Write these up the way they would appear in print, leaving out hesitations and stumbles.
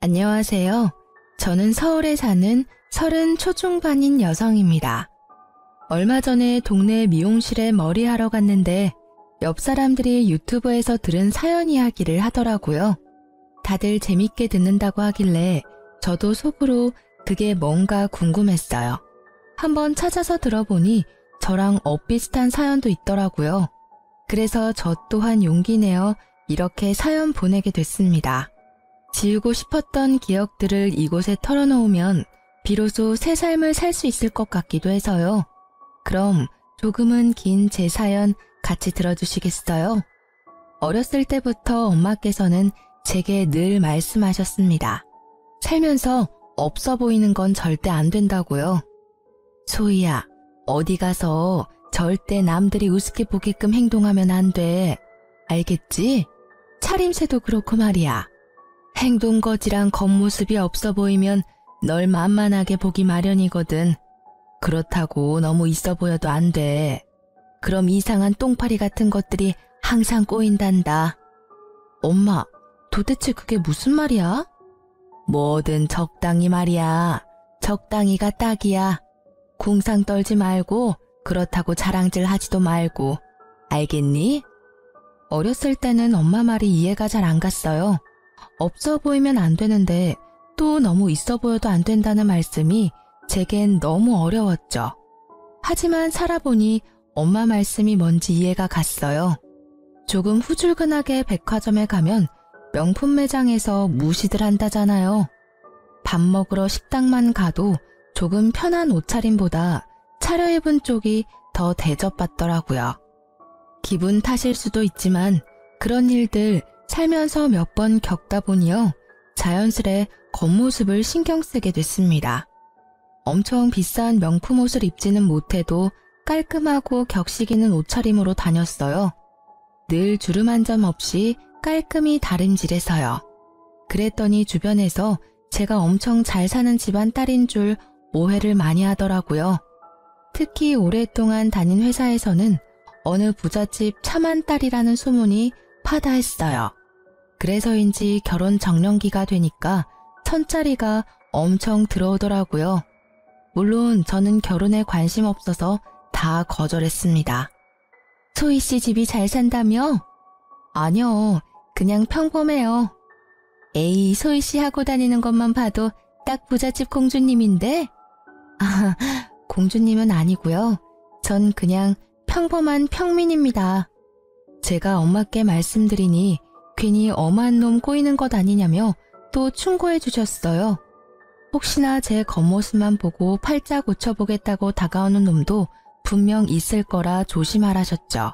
안녕하세요. 저는 서울에 사는 30 초중반인 여성입니다. 얼마 전에 동네 미용실에 머리하러 갔는데 옆 사람들이 유튜브에서 들은 사연 이야기를 하더라고요. 다들 재밌게 듣는다고 하길래 저도 속으로 그게 뭔가 궁금했어요. 한번 찾아서 들어보니 저랑 엇비슷한 사연도 있더라고요. 그래서 저 또한 용기 내어 이렇게 사연 보내게 됐습니다. 지우고 싶었던 기억들을 이곳에 털어놓으면 비로소 새 삶을 살 수 있을 것 같기도 해서요. 그럼 조금은 긴 제 사연 같이 들어주시겠어요? 어렸을 때부터 엄마께서는 제게 늘 말씀하셨습니다. 살면서 없어 보이는 건 절대 안 된다고요. 소희야, 어디 가서 절대 남들이 우습게 보게끔 행동하면 안 돼. 알겠지? 차림새도 그렇고 말이야. 행동거지랑 겉모습이 없어 보이면 널 만만하게 보기 마련이거든. 그렇다고 너무 있어 보여도 안 돼. 그럼 이상한 똥파리 같은 것들이 항상 꼬인단다. 엄마, 도대체 그게 무슨 말이야? 뭐든 적당히 말이야. 적당히가 딱이야. 궁상 떨지 말고 그렇다고 자랑질 하지도 말고. 알겠니? 어렸을 때는 엄마 말이 이해가 잘 안 갔어요. 없어 보이면 안 되는데 또 너무 있어 보여도 안 된다는 말씀이 제겐 너무 어려웠죠. 하지만 살아보니 엄마 말씀이 뭔지 이해가 갔어요. 조금 후줄근하게 백화점에 가면 명품 매장에서 무시들 한다잖아요. 밥 먹으러 식당만 가도 조금 편한 옷차림보다 차려입은 쪽이 더 대접받더라고요. 기분 탓일 수도 있지만 그런 일들 살면서 몇 번 겪다 보니요. 자연스레 겉모습을 신경 쓰게 됐습니다. 엄청 비싼 명품 옷을 입지는 못해도 깔끔하고 격식 있는 옷차림으로 다녔어요. 늘 주름 한 점 없이 깔끔히 다림질해서요. 그랬더니 주변에서 제가 엄청 잘 사는 집안 딸인 줄 오해를 많이 하더라고요. 특히 오랫동안 다닌 회사에서는 어느 부잣집 차만 딸이라는 소문이 파다했어요. 그래서인지 결혼 정년기가 되니까 천짜리가 엄청 들어오더라고요. 물론 저는 결혼에 관심 없어서 다 거절했습니다. 소희 씨 집이 잘 산다며? 아니요, 그냥 평범해요. 에이, 소희 씨 하고 다니는 것만 봐도 딱 부잣집 공주님인데? 아, 공주님은 아니고요. 전 그냥 평범한 평민입니다. 제가 엄마께 말씀드리니 괜히 엄한 놈 꼬이는 것 아니냐며 또 충고해 주셨어요. 혹시나 제 겉모습만 보고 팔자 고쳐보겠다고 다가오는 놈도 분명 있을 거라 조심하라셨죠.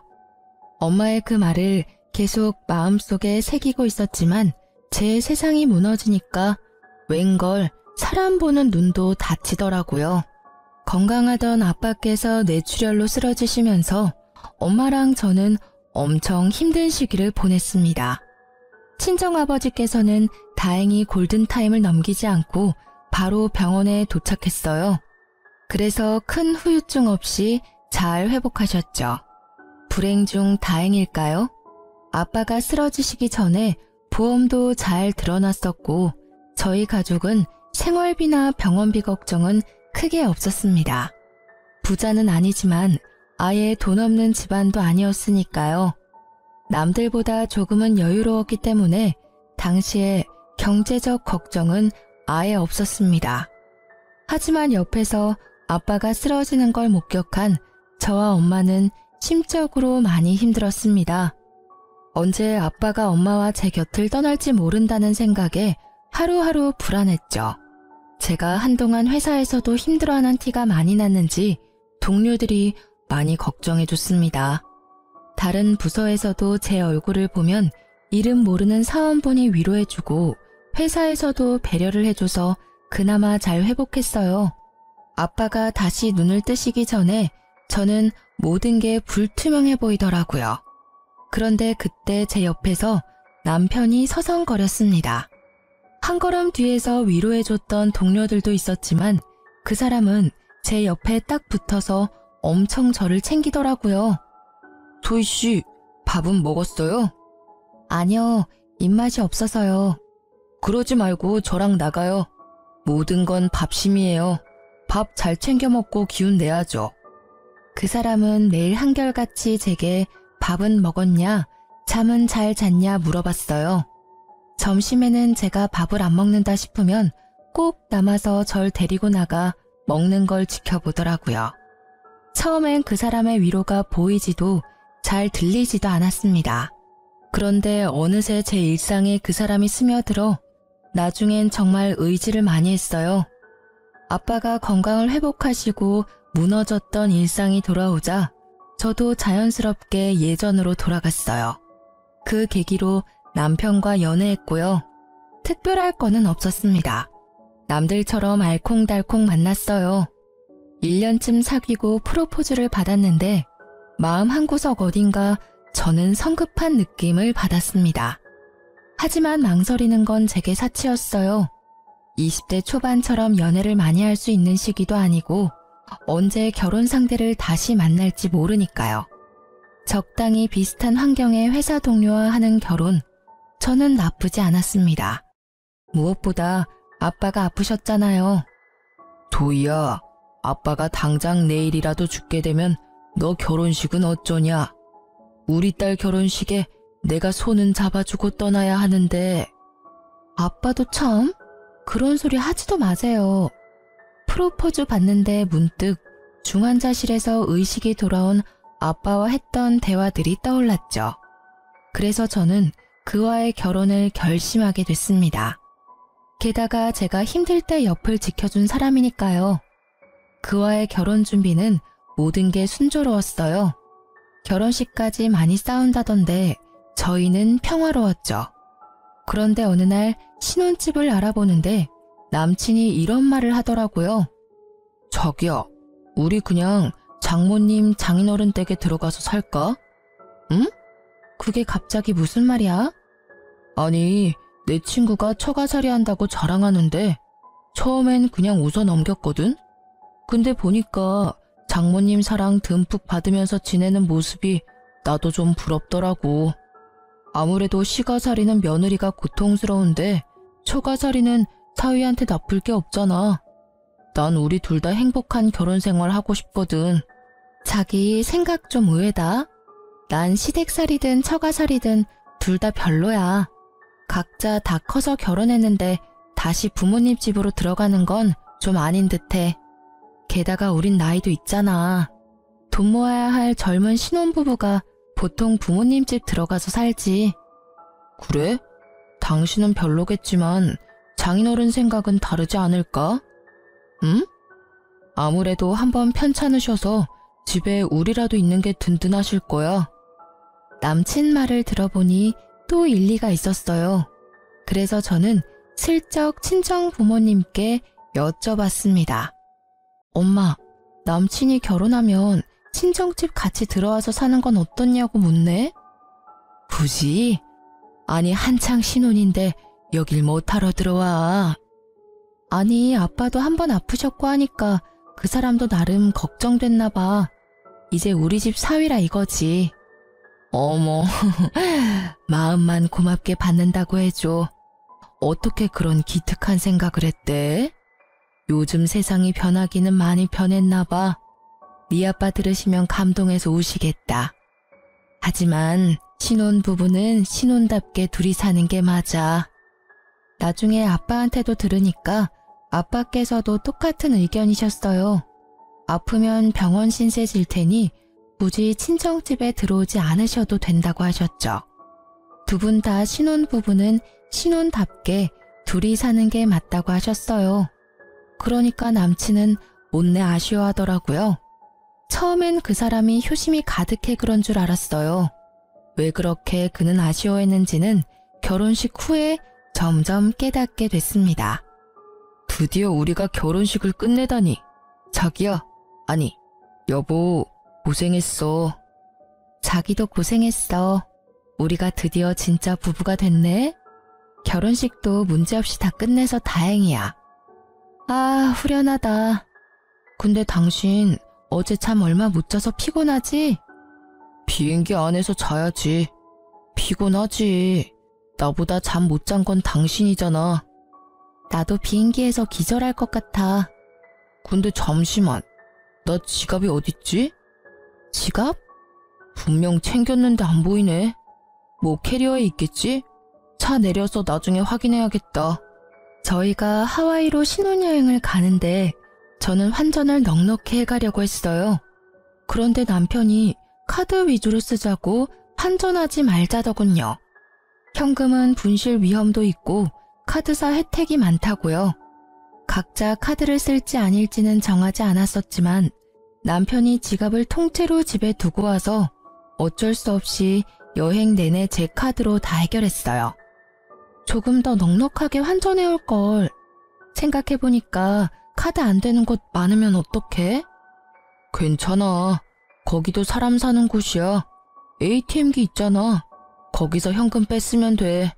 엄마의 그 말을 계속 마음속에 새기고 있었지만 제 세상이 무너지니까 웬걸 사람 보는 눈도 다치더라고요. 건강하던 아빠께서 뇌출혈로 쓰러지시면서 엄마랑 저는 엄청 힘든 시기를 보냈습니다. 친정아버지께서는 다행히 골든타임을 넘기지 않고 바로 병원에 도착했어요. 그래서 큰 후유증 없이 잘 회복하셨죠. 불행 중 다행일까요? 아빠가 쓰러지시기 전에 보험도 잘 들어놨었고 저희 가족은 생활비나 병원비 걱정은 크게 없었습니다. 부자는 아니지만 아예 돈 없는 집안도 아니었으니까요. 남들보다 조금은 여유로웠기 때문에 당시에 경제적 걱정은 아예 없었습니다. 하지만 옆에서 아빠가 쓰러지는 걸 목격한 저와 엄마는 심적으로 많이 힘들었습니다. 언제 아빠가 엄마와 제 곁을 떠날지 모른다는 생각에 하루하루 불안했죠. 제가 한동안 회사에서도 힘들어하는 티가 많이 났는지 동료들이 많이 걱정해줬습니다. 다른 부서에서도 제 얼굴을 보면 이름 모르는 사원분이 위로해주고 회사에서도 배려를 해줘서 그나마 잘 회복했어요. 아빠가 다시 눈을 뜨시기 전에 저는 모든 게 불투명해 보이더라고요. 그런데 그때 제 옆에서 남편이 서성거렸습니다. 한 걸음 뒤에서 위로해줬던 동료들도 있었지만 그 사람은 제 옆에 딱 붙어서 엄청 저를 챙기더라고요. 소희 씨, 밥은 먹었어요? 아니요, 입맛이 없어서요. 그러지 말고 저랑 나가요. 모든 건 밥심이에요. 밥 잘 챙겨 먹고 기운 내야죠. 그 사람은 매일 한결같이 제게 밥은 먹었냐, 잠은 잘 잤냐 물어봤어요. 점심에는 제가 밥을 안 먹는다 싶으면 꼭 남아서 절 데리고 나가 먹는 걸 지켜보더라고요. 처음엔 그 사람의 위로가 보이지도 잘 들리지도 않았습니다. 그런데 어느새 제 일상에 그 사람이 스며들어 나중엔 정말 의지를 많이 했어요. 아빠가 건강을 회복하시고 무너졌던 일상이 돌아오자 저도 자연스럽게 예전으로 돌아갔어요. 그 계기로 남편과 연애했고요. 특별할 거는 없었습니다. 남들처럼 알콩달콩 만났어요. 1년쯤 사귀고 프로포즈를 받았는데 마음 한구석 어딘가 저는 성급한 느낌을 받았습니다. 하지만 망설이는 건 제게 사치였어요. 20대 초반처럼 연애를 많이 할 수 있는 시기도 아니고 언제 결혼 상대를 다시 만날지 모르니까요. 적당히 비슷한 환경의 회사 동료와 하는 결혼, 저는 나쁘지 않았습니다. 무엇보다 아빠가 아프셨잖아요. 도희야, 아빠가 당장 내일이라도 죽게 되면 너 결혼식은 어쩌냐? 우리 딸 결혼식에 내가 손은 잡아주고 떠나야 하는데. 아빠도 참 그런 소리 하지도 마세요. 프로포즈 받는데 문득 중환자실에서 의식이 돌아온 아빠와 했던 대화들이 떠올랐죠. 그래서 저는 그와의 결혼을 결심하게 됐습니다. 게다가 제가 힘들 때 옆을 지켜준 사람이니까요. 그와의 결혼 준비는 모든 게 순조로웠어요. 결혼식까지 많이 싸운다던데 저희는 평화로웠죠. 그런데 어느 날 신혼집을 알아보는데 남친이 이런 말을 하더라고요. 자기야, 우리 그냥 장모님 장인어른 댁에 들어가서 살까? 응? 그게 갑자기 무슨 말이야? 아니, 내 친구가 처가살이 한다고 자랑하는데 처음엔 그냥 웃어 넘겼거든? 근데 보니까 장모님 사랑 듬뿍 받으면서 지내는 모습이 나도 좀 부럽더라고. 아무래도 시가살이는 며느리가 고통스러운데 처가살이는 사위한테 나쁠 게 없잖아. 난 우리 둘 다 행복한 결혼 생활 하고 싶거든. 자기 생각 좀 의외다. 난 시댁살이든 처가살이든 둘 다 별로야. 각자 다 커서 결혼했는데 다시 부모님 집으로 들어가는 건 좀 아닌 듯해. 게다가 우린 나이도 있잖아. 돈 모아야 할 젊은 신혼부부가 보통 부모님 집 들어가서 살지. 그래? 당신은 별로겠지만 장인어른 생각은 다르지 않을까? 응? 아무래도 한번 편찮으셔서 집에 우리라도 있는 게 든든하실 거야. 남친 말을 들어보니 또 일리가 있었어요. 그래서 저는 슬쩍 친정 부모님께 여쭤봤습니다. 엄마, 남친이 결혼하면 친정집 같이 들어와서 사는 건 어떻냐고 묻네? 굳이? 아니 한창 신혼인데 여길 못하러 들어와. 아니 아빠도 한번 아프셨고 하니까 그 사람도 나름 걱정됐나 봐. 이제 우리 집 사위라 이거지. 어머, 마음만 고맙게 받는다고 해줘. 어떻게 그런 기특한 생각을 했대? 요즘 세상이 변하기는 많이 변했나 봐. 네 아빠 들으시면 감동해서 우시겠다. 하지만 신혼부부는 신혼답게 둘이 사는 게 맞아. 나중에 아빠한테도 들으니까 아빠께서도 똑같은 의견이셨어요. 아프면 병원 신세 질 테니 굳이 친정집에 들어오지 않으셔도 된다고 하셨죠. 두 분 다 신혼부부는 신혼답게 둘이 사는 게 맞다고 하셨어요. 그러니까 남친은 못내 아쉬워하더라고요. 처음엔 그 사람이 효심이 가득해 그런 줄 알았어요. 왜 그렇게 그는 아쉬워했는지는 결혼식 후에 점점 깨닫게 됐습니다. 드디어 우리가 결혼식을 끝내다니. 자기야, 아니, 여보, 고생했어. 자기도 고생했어. 우리가 드디어 진짜 부부가 됐네. 결혼식도 문제없이 다 끝내서 다행이야. 아, 후련하다. 근데 당신 어제 잠 얼마 못 자서 피곤하지? 비행기 안에서 자야지. 피곤하지. 나보다 잠 못 잔 건 당신이잖아. 나도 비행기에서 기절할 것 같아. 근데 잠시만, 나 지갑이 어딨지? 지갑? 분명 챙겼는데 안 보이네. 뭐 캐리어에 있겠지? 차 내려서 나중에 확인해야겠다. 저희가 하와이로 신혼여행을 가는데 저는 환전을 넉넉히 해가려고 했어요. 그런데 남편이 카드 위주로 쓰자고 환전하지 말자더군요. 현금은 분실 위험도 있고 카드사 혜택이 많다고요. 각자 카드를 쓸지 아닐지는 정하지 않았었지만 남편이 지갑을 통째로 집에 두고 와서 어쩔 수 없이 여행 내내 제 카드로 다 해결했어요. 조금 더 넉넉하게 환전해올 걸. 생각해보니까 카드 안 되는 곳 많으면 어떡해? 괜찮아. 거기도 사람 사는 곳이야. ATM기 있잖아. 거기서 현금 뺐으면 돼.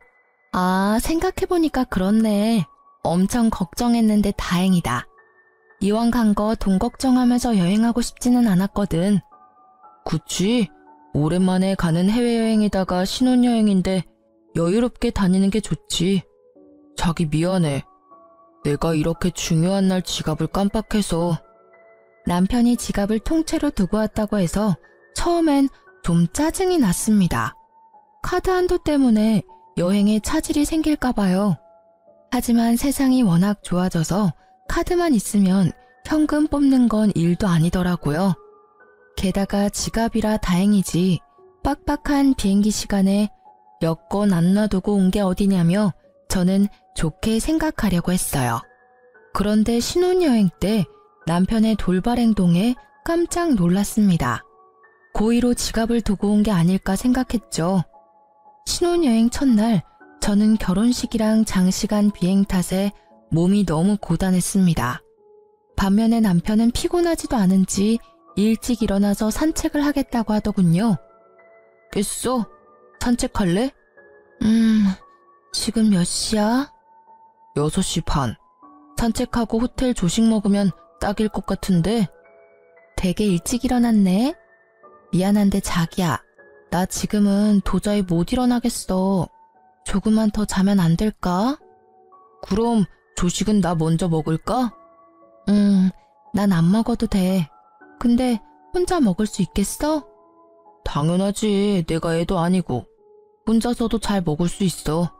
아, 생각해보니까 그렇네. 엄청 걱정했는데 다행이다. 이왕 간 거 돈 걱정하면서 여행하고 싶지는 않았거든. 그치? 오랜만에 가는 해외여행에다가 신혼여행인데 여유롭게 다니는 게 좋지. 자기 미안해. 내가 이렇게 중요한 날 지갑을 깜빡해서. 남편이 지갑을 통째로 두고 왔다고 해서 처음엔 좀 짜증이 났습니다. 카드 한도 때문에 여행에 차질이 생길까 봐요. 하지만 세상이 워낙 좋아져서 카드만 있으면 현금 뽑는 건 일도 아니더라고요. 게다가 지갑이라 다행이지 빡빡한 비행기 시간에 여권 안 놔두고 온 게 어디냐며 저는 좋게 생각하려고 했어요. 그런데 신혼여행 때 남편의 돌발 행동에 깜짝 놀랐습니다. 고의로 지갑을 두고 온 게 아닐까 생각했죠. 신혼여행 첫날 저는 결혼식이랑 장시간 비행 탓에 몸이 너무 고단했습니다. 반면에 남편은 피곤하지도 않은지 일찍 일어나서 산책을 하겠다고 하더군요. 깼어? 산책할래? 지금 몇 시야? 6시 반. 산책하고 호텔 조식 먹으면 딱일 것 같은데. 되게 일찍 일어났네. 미안한데 자기야, 나 지금은 도저히 못 일어나겠어. 조금만 더 자면 안 될까? 그럼 조식은 나 먼저 먹을까? 난 안 먹어도 돼. 근데 혼자 먹을 수 있겠어? 당연하지. 내가 애도 아니고. 혼자서도 잘 먹을 수 있어.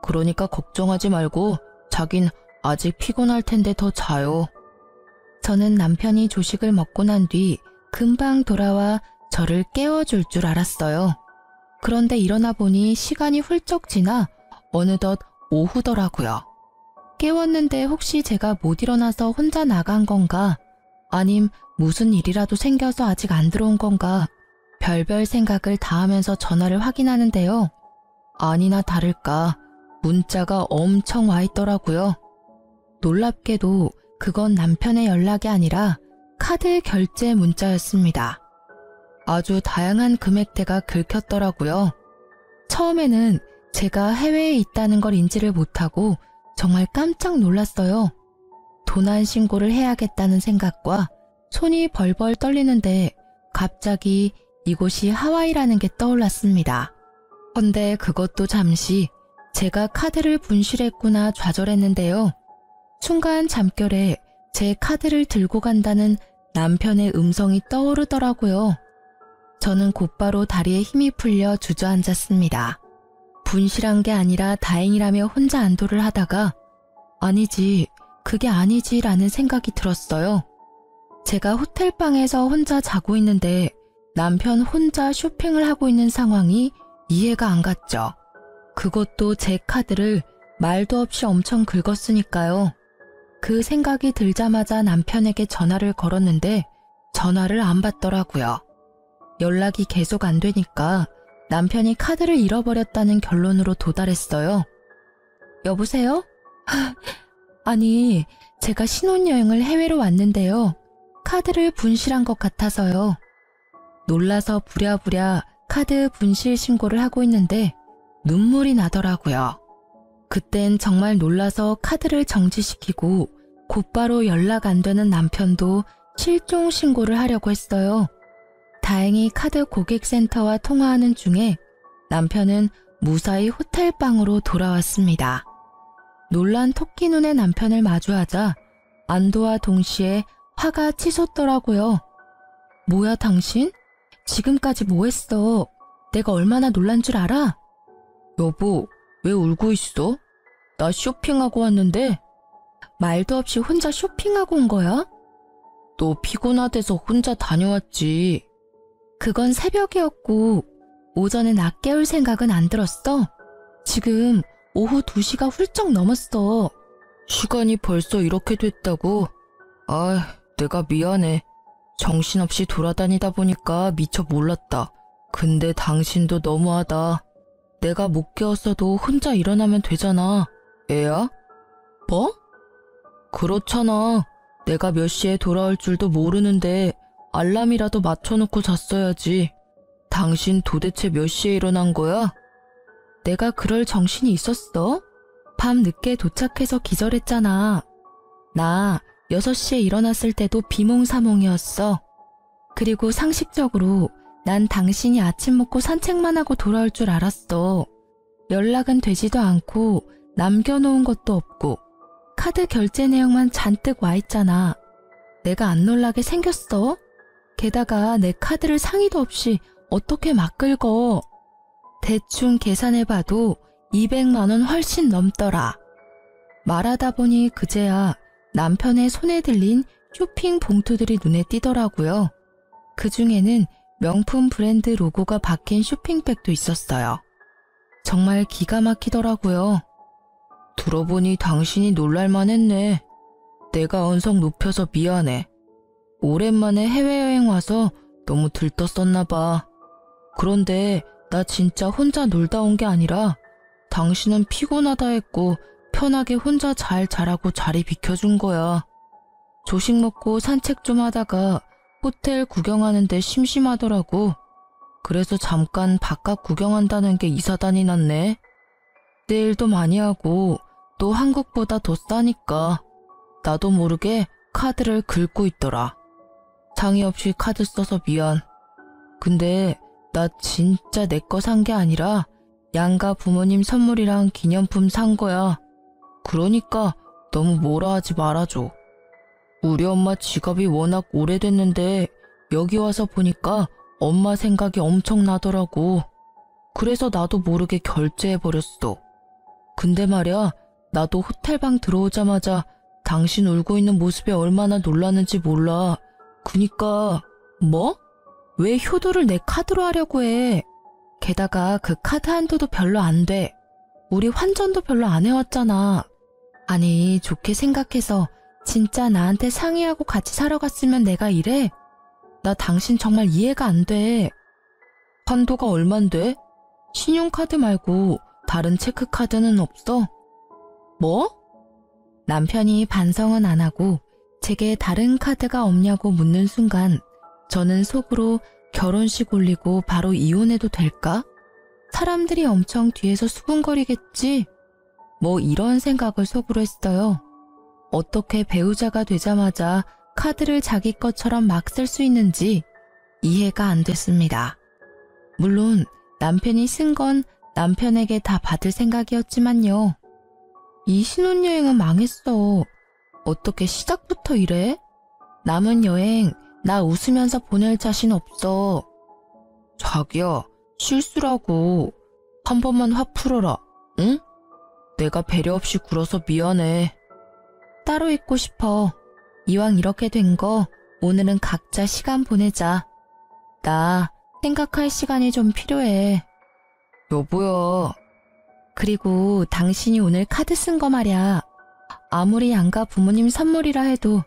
그러니까 걱정하지 말고 자긴 아직 피곤할 텐데 더 자요. 저는 남편이 조식을 먹고 난 뒤 금방 돌아와 저를 깨워줄 줄 알았어요. 그런데 일어나 보니 시간이 훌쩍 지나 어느덧 오후더라고요. 깨웠는데 혹시 제가 못 일어나서 혼자 나간 건가? 아님 무슨 일이라도 생겨서 아직 안 들어온 건가? 별별 생각을 다 하면서 전화를 확인하는데요. 아니나 다를까 문자가 엄청 와 있더라고요. 놀랍게도 그건 남편의 연락이 아니라 카드 결제 문자였습니다. 아주 다양한 금액대가 긁혔더라고요. 처음에는 제가 해외에 있다는 걸 인지를 못하고 정말 깜짝 놀랐어요. 도난 신고를 해야겠다는 생각과 손이 벌벌 떨리는데 갑자기 이곳이 하와이라는 게 떠올랐습니다. 헌데 그것도 잠시 제가 카드를 분실했구나 좌절했는데요. 순간 잠결에 제 카드를 들고 간다는 남편의 음성이 떠오르더라고요. 저는 곧바로 다리에 힘이 풀려 주저앉았습니다. 분실한 게 아니라 다행이라며 혼자 안도를 하다가 아니지, 그게 아니지라는 생각이 들었어요. 제가 호텔방에서 혼자 자고 있는데 남편 혼자 쇼핑을 하고 있는 상황이 이해가 안 갔죠. 그것도 제 카드를 말도 없이 엄청 긁었으니까요. 그 생각이 들자마자 남편에게 전화를 걸었는데 전화를 안 받더라고요. 연락이 계속 안 되니까 남편이 카드를 잃어버렸다는 결론으로 도달했어요. 여보세요? 아니, 제가 신혼여행을 해외로 왔는데요. 카드를 분실한 것 같아서요. 놀라서 부랴부랴 카드 분실 신고를 하고 있는데 눈물이 나더라고요. 그땐 정말 놀라서 카드를 정지시키고 곧바로 연락 안 되는 남편도 실종 신고를 하려고 했어요. 다행히 카드 고객센터와 통화하는 중에 남편은 무사히 호텔방으로 돌아왔습니다. 놀란 토끼 눈의 남편을 마주하자 안도와 동시에 화가 치솟더라고요. 뭐야 당신? 지금까지 뭐 했어? 내가 얼마나 놀란 줄 알아? 여보, 왜 울고 있어? 나 쇼핑하고 왔는데. 말도 없이 혼자 쇼핑하고 온 거야? 너 피곤하대서 혼자 다녀왔지. 그건 새벽이었고 오전에 나 깨울 생각은 안 들었어. 지금 오후 2시가 훌쩍 넘었어. 시간이 벌써 이렇게 됐다고? 내가 미안해. 정신없이 돌아다니다 보니까 미처 몰랐다. 근데 당신도 너무하다. 내가 못 깨웠어도 혼자 일어나면 되잖아. 애야? 뭐? 그렇잖아. 내가 몇 시에 돌아올 줄도 모르는데 알람이라도 맞춰놓고 잤어야지. 당신 도대체 몇 시에 일어난 거야? 내가 그럴 정신이 있었어? 밤 늦게 도착해서 기절했잖아. 나 6시에 일어났을 때도 비몽사몽이었어. 그리고 상식적으로 난 당신이 아침 먹고 산책만 하고 돌아올 줄 알았어. 연락은 되지도 않고 남겨놓은 것도 없고 카드 결제 내용만 잔뜩 와 있잖아. 내가 안 놀라게 생겼어? 게다가 내 카드를 상의도 없이 어떻게 막 긁어. 대충 계산해봐도 200만 원 훨씬 넘더라. 말하다 보니 그제야 남편의 손에 들린 쇼핑 봉투들이 눈에 띄더라고요. 그중에는 명품 브랜드 로고가 박힌 쇼핑백도 있었어요. 정말 기가 막히더라고요. 들어보니 당신이 놀랄만 했네. 내가 언성 높여서 미안해. 오랜만에 해외여행 와서 너무 들떴었나 봐. 그런데 나 진짜 혼자 놀다 온 게 아니라 당신은 피곤하다 했고 편하게 혼자 잘 자라고 자리 비켜준 거야. 조식 먹고 산책 좀 하다가 호텔 구경하는데 심심하더라고. 그래서 잠깐 바깥 구경한다는 게 이사단이 났네. 내일도 많이 하고 또 한국보다 더 싸니까 나도 모르게 카드를 긁고 있더라. 상의 없이 카드 써서 미안. 근데 나 진짜 내 거 산 게 아니라 양가 부모님 선물이랑 기념품 산 거야. 그러니까 너무 뭐라 하지 말아줘. 우리 엄마 지갑이 워낙 오래됐는데 여기 와서 보니까 엄마 생각이 엄청 나더라고. 그래서 나도 모르게 결제해버렸어. 근데 말야, 나도 호텔방 들어오자마자 당신 울고 있는 모습에 얼마나 놀랐는지 몰라. 그니까 뭐? 왜 효도를 내 카드로 하려고 해? 게다가 그 카드 한도도 별로 안 돼. 우리 환전도 별로 안 해왔잖아. 아니, 좋게 생각해서 진짜 나한테 상의하고 같이 사러 갔으면 내가 이래? 나 당신 정말 이해가 안 돼. 한도가 얼만데? 신용카드 말고 다른 체크카드는 없어? 뭐? 남편이 반성은 안 하고 제게 다른 카드가 없냐고 묻는 순간 저는 속으로 결혼식 올리고 바로 이혼해도 될까? 사람들이 엄청 뒤에서 수군거리겠지? 뭐 이런 생각을 속으로 했어요. 어떻게 배우자가 되자마자 카드를 자기 것처럼 막 쓸 수 있는지 이해가 안 됐습니다. 물론 남편이 쓴 건 남편에게 다 받을 생각이었지만요. 이 신혼여행은 망했어. 어떻게 시작부터 이래? 남은 여행 나 웃으면서 보낼 자신 없어. 자기야, 실수라고. 한 번만 화 풀어라, 응? 내가 배려 없이 굴어서 미안해. 따로 있고 싶어. 이왕 이렇게 된 거 오늘은 각자 시간 보내자. 나 생각할 시간이 좀 필요해. 여보야. 그리고 당신이 오늘 카드 쓴 거 말야. 아무리 양가 부모님 선물이라 해도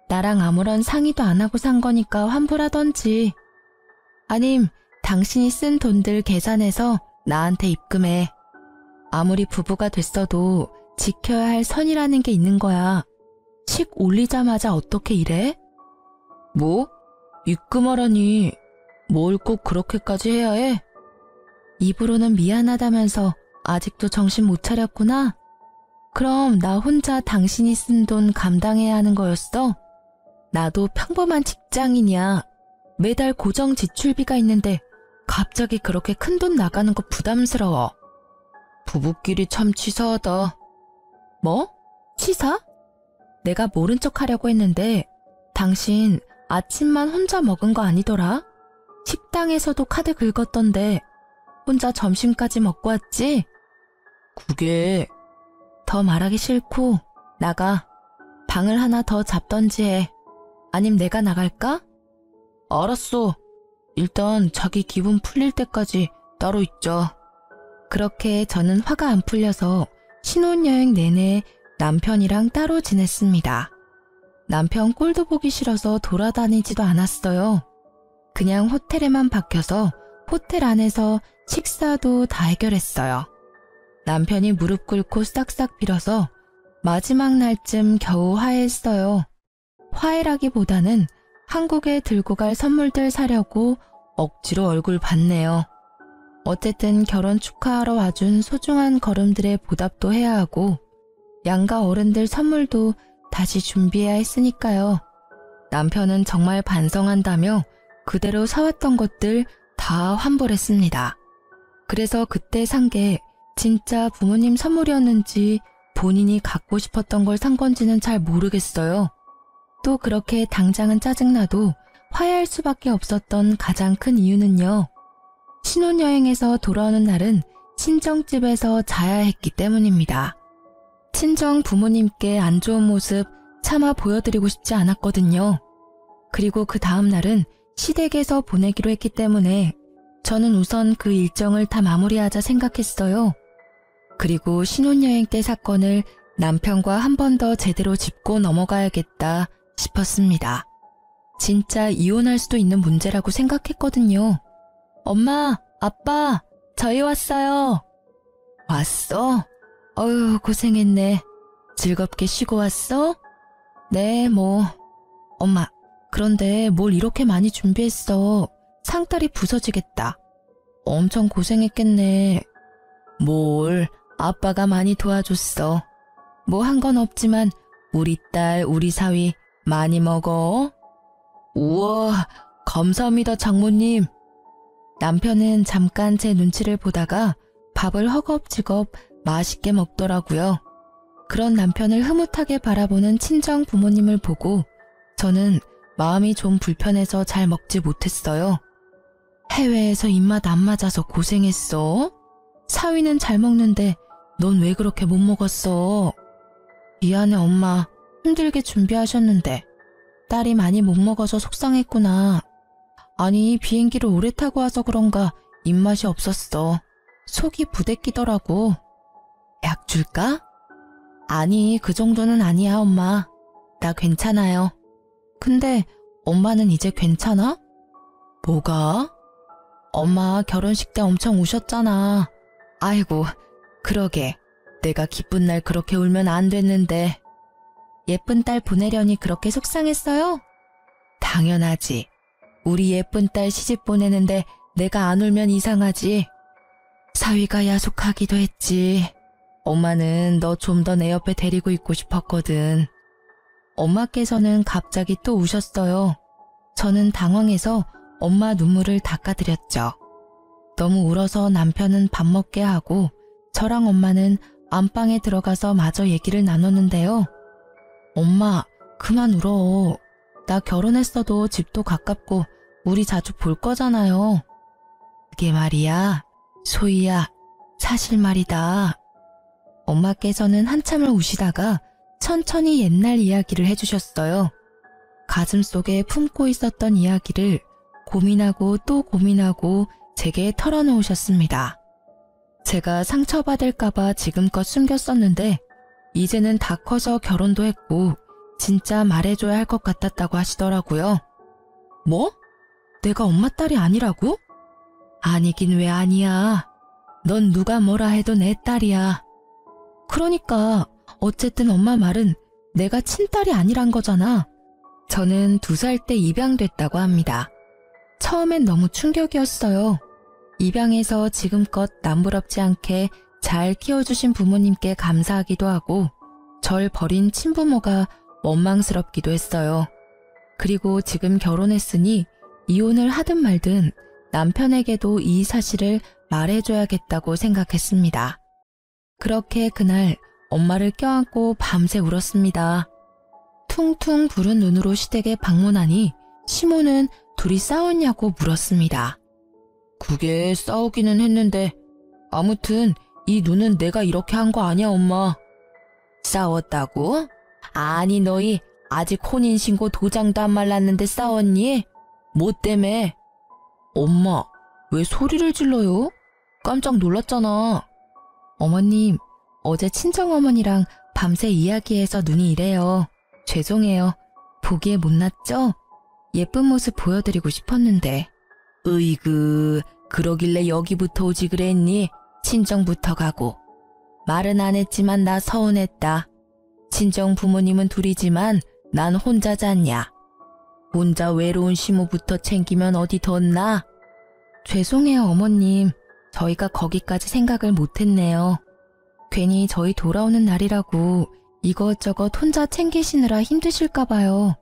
나랑 아무런 상의도 안 하고 산 거니까 환불하던지. 아님 당신이 쓴 돈들 계산해서 나한테 입금해. 아무리 부부가 됐어도 지켜야 할 선이라는 게 있는 거야. 식 올리자마자 어떻게 이래? 뭐? 입금하라니. 뭘 꼭 그렇게까지 해야 해? 입으로는 미안하다면서 아직도 정신 못 차렸구나? 그럼 나 혼자 당신이 쓴 돈 감당해야 하는 거였어? 나도 평범한 직장인이야. 매달 고정 지출비가 있는데 갑자기 그렇게 큰돈 나가는 거 부담스러워. 부부끼리 참 치사하다. 뭐? 치사? 내가 모른 척 하려고 했는데 당신 아침만 혼자 먹은 거 아니더라? 식당에서도 카드 긁었던데 혼자 점심까지 먹고 왔지? 그게... 더 말하기 싫고 나가. 방을 하나 더 잡던지 해. 아님 내가 나갈까? 알았어. 일단 자기 기분 풀릴 때까지 따로 있자. 그렇게 저는 화가 안 풀려서 신혼여행 내내 남편이랑 따로 지냈습니다. 남편 꼴도 보기 싫어서 돌아다니지도 않았어요. 그냥 호텔에만 박혀서 호텔 안에서 식사도 다 해결했어요. 남편이 무릎 꿇고 싹싹 빌어서 마지막 날쯤 겨우 화해했어요. 화해라기보다는 한국에 들고 갈 선물들 사려고 억지로 얼굴 봤네요. 어쨌든 결혼 축하하러 와준 소중한 걸음들의 보답도 해야 하고 양가 어른들 선물도 다시 준비해야 했으니까요. 남편은 정말 반성한다며 그대로 사왔던 것들 다 환불했습니다. 그래서 그때 산 게 진짜 부모님 선물이었는지 본인이 갖고 싶었던 걸 산 건지는 잘 모르겠어요. 또 그렇게 당장은 짜증나도 화해할 수밖에 없었던 가장 큰 이유는요. 신혼여행에서 돌아오는 날은 친정집에서 자야 했기 때문입니다. 친정 부모님께 안 좋은 모습 차마 보여드리고 싶지 않았거든요. 그리고 그 다음 날은 시댁에서 보내기로 했기 때문에 저는 우선 그 일정을 다 마무리하자 생각했어요. 그리고 신혼여행 때 사건을 남편과 한 번 더 제대로 짚고 넘어가야겠다 싶었습니다. 진짜 이혼할 수도 있는 문제라고 생각했거든요. 엄마, 아빠, 저희 왔어요. 왔어? 어휴, 고생했네. 즐겁게 쉬고 왔어? 네, 뭐. 엄마, 그런데 뭘 이렇게 많이 준비했어. 상다리 부서지겠다. 엄청 고생했겠네. 뭘, 아빠가 많이 도와줬어. 뭐 한 건 없지만 우리 딸, 우리 사위 많이 먹어. 우와, 감사합니다, 장모님. 남편은 잠깐 제 눈치를 보다가 밥을 허겁지겁 맛있게 먹더라고요. 그런 남편을 흐뭇하게 바라보는 친정 부모님을 보고 저는 마음이 좀 불편해서 잘 먹지 못했어요. 해외에서 입맛 안 맞아서 고생했어? 사위는 잘 먹는데 넌 왜 그렇게 못 먹었어? 미안해 엄마, 힘들게 준비하셨는데 딸이 많이 못 먹어서 속상했구나. 아니 비행기를 오래 타고 와서 그런가 입맛이 없었어. 속이 부대끼더라고. 약 줄까? 아니 그 정도는 아니야 엄마. 나 괜찮아요. 근데 엄마는 이제 괜찮아? 뭐가? 엄마 결혼식 때 엄청 우셨잖아. 아이고 그러게 내가 기쁜 날 그렇게 울면 안 됐는데. 예쁜 딸 보내려니 그렇게 속상했어요? 당연하지. 우리 예쁜 딸 시집 보내는데 내가 안 울면 이상하지. 사위가 야속하기도 했지. 엄마는 너 좀 더 내 옆에 데리고 있고 싶었거든. 엄마께서는 갑자기 또 우셨어요. 저는 당황해서 엄마 눈물을 닦아드렸죠. 너무 울어서 남편은 밥 먹게 하고 저랑 엄마는 안방에 들어가서 마저 얘기를 나눴는데요. 엄마, 그만 울어. 나 결혼했어도 집도 가깝고 우리 자주 볼 거잖아요. 그게 말이야, 소희야, 사실 말이다. 엄마께서는 한참을 우시다가 천천히 옛날 이야기를 해주셨어요. 가슴속에 품고 있었던 이야기를 고민하고 또 고민하고 제게 털어놓으셨습니다. 제가 상처받을까봐 지금껏 숨겼었는데 이제는 다 커서 결혼도 했고 진짜 말해줘야 할 것 같았다고 하시더라고요. 뭐? 내가 엄마 딸이 아니라고? 아니긴 왜 아니야. 넌 누가 뭐라 해도 내 딸이야. 그러니까 어쨌든 엄마 말은 내가 친딸이 아니란 거잖아. 저는 2살 때 입양됐다고 합니다. 처음엔 너무 충격이었어요. 입양해서 지금껏 남부럽지 않게 잘 키워주신 부모님께 감사하기도 하고 절 버린 친부모가 원망스럽기도 했어요. 그리고 지금 결혼했으니 이혼을 하든 말든 남편에게도 이 사실을 말해줘야겠다고 생각했습니다. 그렇게 그날 엄마를 껴안고 밤새 울었습니다. 퉁퉁 부른 눈으로 시댁에 방문하니 시모는 둘이 싸웠냐고 물었습니다. 그게 싸우기는 했는데 아무튼 이 눈은 내가 이렇게 한 거 아니야, 엄마. 싸웠다고? 아니, 너희 아직 혼인신고 도장도 안 말랐는데 싸웠니? 뭐 때문에? 엄마, 왜 소리를 질러요? 깜짝 놀랐잖아. 어머님, 어제 친정어머니랑 밤새 이야기해서 눈이 이래요. 죄송해요. 보기에 못났죠? 예쁜 모습 보여드리고 싶었는데. 으이그, 그러길래 여기부터 오지 그랬니? 친정부터 가고. 말은 안 했지만 나 서운했다. 친정 부모님은 둘이지만 난 혼자 잤냐. 혼자 외로운 시모부터 챙기면 어디 덧나? 죄송해요, 어머님. 저희가 거기까지 생각을 못했네요. 괜히 저희 돌아오는 날이라고 이것저것 혼자 챙기시느라 힘드실까 봐요.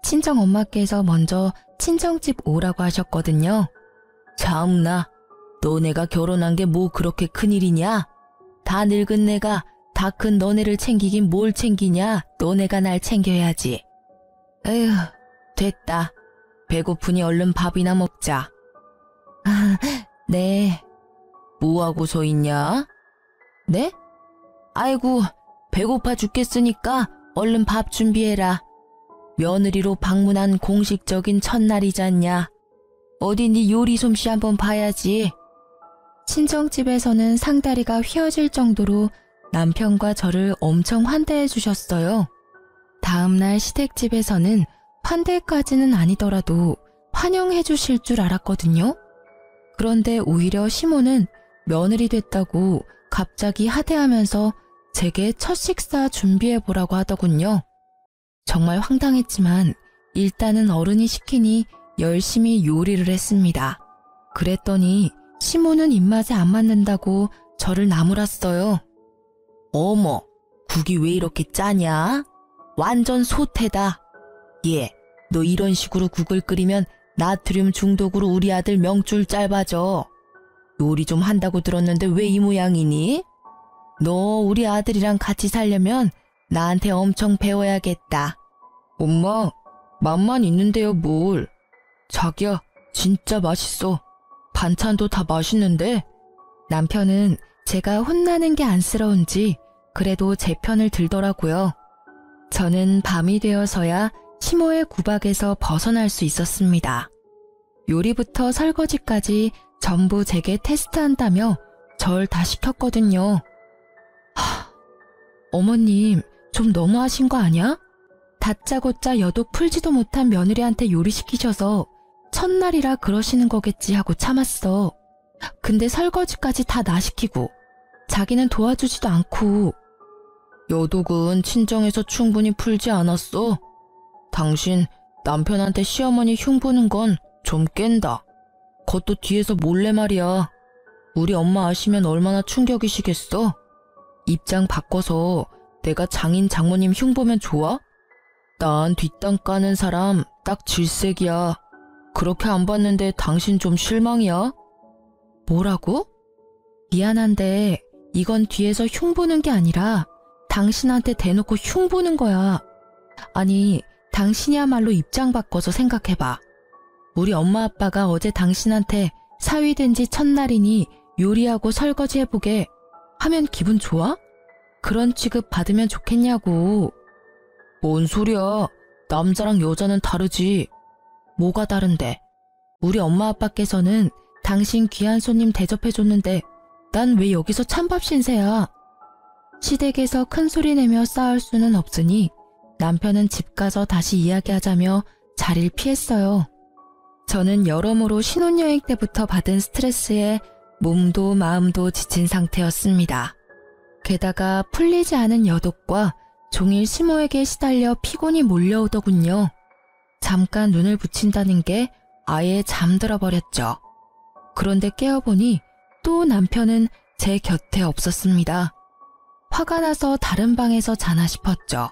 친정 엄마께서 먼저 친정집 오라고 하셨거든요. 참나, 너네가 결혼한 게 뭐 그렇게 큰일이냐? 다 늙은 내가 다 큰 너네를 챙기긴 뭘 챙기냐? 너네가 날 챙겨야지. 에휴, 됐다. 배고프니 얼른 밥이나 먹자. 아, 네. 뭐하고 서 있냐? 네? 아이고, 배고파 죽겠으니까 얼른 밥 준비해라. 며느리로 방문한 공식적인 첫날이잖냐. 어디 네 요리 솜씨 한번 봐야지. 친정집에서는 상다리가 휘어질 정도로 남편과 저를 엄청 환대해 주셨어요. 다음날 시댁집에서는 환대까지는 아니더라도 환영해 주실 줄 알았거든요. 그런데 오히려 시모는 며느리 됐다고 갑자기 하대하면서 제게 첫 식사 준비해 보라고 하더군요. 정말 황당했지만 일단은 어른이 시키니 열심히 요리를 했습니다. 그랬더니 시모는 입맛에 안 맞는다고 저를 나무랐어요. 어머, 국이 왜 이렇게 짜냐? 완전 소태다. 얘, 너 이런 식으로 국을 끓이면 나트륨 중독으로 우리 아들 명줄 짧아져. 요리 좀 한다고 들었는데 왜 이 모양이니? 너 우리 아들이랑 같이 살려면 나한테 엄청 배워야겠다. 엄마, 맛만 있는데요 뭘. 자기야, 진짜 맛있어. 반찬도 다 맛있는데. 남편은 제가 혼나는 게 안쓰러운지 그래도 제 편을 들더라고요. 저는 밤이 되어서야 시모의 구박에서 벗어날 수 있었습니다. 요리부터 설거지까지 전부 제게 테스트한다며 절 다 시켰거든요. 어머님, 좀 너무하신 거 아니야? 다짜고짜 여독 풀지도 못한 며느리한테 요리시키셔서 첫날이라 그러시는 거겠지 하고 참았어. 근데 설거지까지 다 나 시키고 자기는 도와주지도 않고. 여독은 친정에서 충분히 풀지 않았어. 당신 남편한테 시어머니 흉보는 건 좀 깬다. 그것도 뒤에서 몰래 말이야. 우리 엄마 아시면 얼마나 충격이시겠어? 입장 바꿔서 내가 장인 장모님 흉보면 좋아? 난 뒷땅 까는 사람 딱 질색이야. 그렇게 안 봤는데 당신 좀 실망이야? 뭐라고? 미안한데 이건 뒤에서 흉보는 게 아니라 당신한테 대놓고 흉보는 거야. 아니, 당신이야말로 입장 바꿔서 생각해봐. 우리 엄마 아빠가 어제 당신한테 사위된 지 첫날이니 요리하고 설거지 해보게 하면 기분 좋아? 그런 취급 받으면 좋겠냐고. 뭔 소리야. 남자랑 여자는 다르지. 뭐가 다른데? 우리 엄마 아빠께서는 당신 귀한 손님 대접해줬는데 난 왜 여기서 찬밥 신세야. 시댁에서 큰 소리 내며 싸울 수는 없으니 남편은 집 가서 다시 이야기하자며 자리를 피했어요. 저는 여러모로 신혼여행 때부터 받은 스트레스에 몸도 마음도 지친 상태였습니다. 게다가 풀리지 않은 여독과 종일 시모에게 시달려 피곤이 몰려오더군요. 잠깐 눈을 붙인다는 게 아예 잠들어 버렸죠. 그런데 깨어보니 또 남편은 제 곁에 없었습니다. 화가 나서 다른 방에서 자나 싶었죠.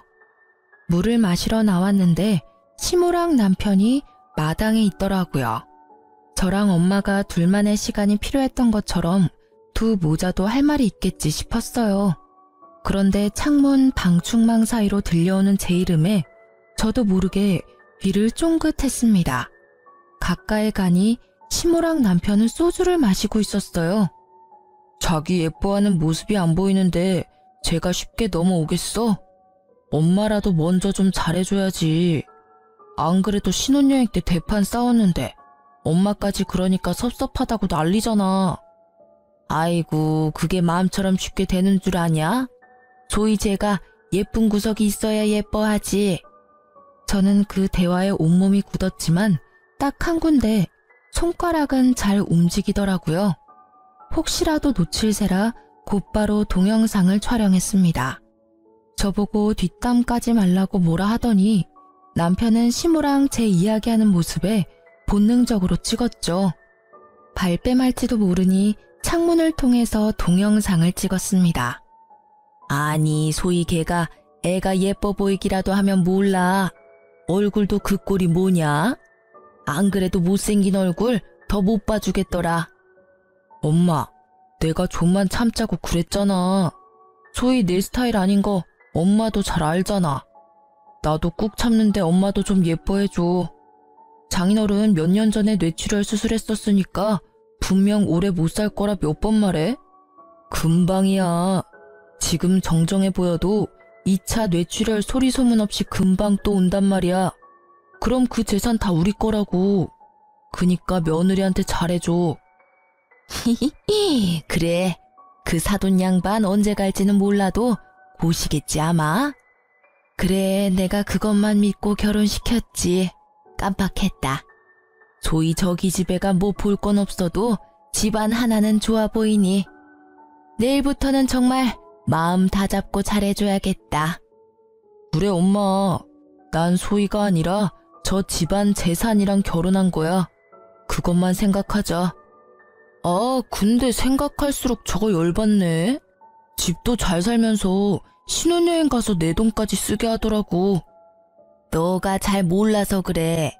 물을 마시러 나왔는데 시모랑 남편이 마당에 있더라고요. 저랑 엄마가 둘만의 시간이 필요했던 것처럼 두 모자도 할 말이 있겠지 싶었어요. 그런데 창문 방충망 사이로 들려오는 제 이름에 저도 모르게 귀를 쫑긋했습니다. 가까이 가니 시모랑 남편은 소주를 마시고 있었어요. 자기 예뻐하는 모습이 안 보이는데 제가 쉽게 넘어오겠어? 엄마라도 먼저 좀 잘해줘야지. 안 그래도 신혼여행 때 대판 싸웠는데 엄마까지 그러니까 섭섭하다고 난리잖아. 아이고, 그게 마음처럼 쉽게 되는 줄 아냐? 소위 제가 예쁜 구석이 있어야 예뻐하지. 저는 그 대화에 온몸이 굳었지만 딱 한 군데 손가락은 잘 움직이더라고요. 혹시라도 놓칠세라 곧바로 동영상을 촬영했습니다. 저보고 뒷담까지 말라고 뭐라 하더니 남편은 시모랑 제 이야기하는 모습에 본능적으로 찍었죠. 발뺌할지도 모르니 창문을 통해서 동영상을 찍었습니다. 아니, 소위 걔가 애가 예뻐 보이기라도 하면 몰라. 얼굴도 그 꼴이 뭐냐? 안 그래도 못생긴 얼굴 더 못 봐주겠더라. 엄마, 내가 좀만 참자고 그랬잖아. 소위 내 스타일 아닌 거 엄마도 잘 알잖아. 나도 꾹 참는데 엄마도 좀 예뻐해줘. 장인어른 몇 년 전에 뇌출혈 수술했었으니까 분명 오래 못 살 거라 몇 번 말해? 금방이야. 지금 정정해 보여도 2차 뇌출혈 소리 소문 없이 금방 또 온단 말이야. 그럼 그 재산 다 우리 거라고. 그니까 며느리한테 잘해줘. 히히히, 그래. 그 사돈 양반 언제 갈지는 몰라도 고시겠지 아마. 그래, 내가 그것만 믿고 결혼시켰지. 깜빡했다. 소위 저기 집애가 뭐 볼 건 없어도 집안 하나는 좋아 보이니 내일부터는 정말 마음 다 잡고 잘해줘야겠다. 그래 엄마, 난 소희가 아니라 저 집안 재산이랑 결혼한 거야. 그것만 생각하자. 아, 근데 생각할수록 저거 열받네. 집도 잘 살면서 신혼여행 가서 내 돈까지 쓰게 하더라고. 너가 잘 몰라서 그래.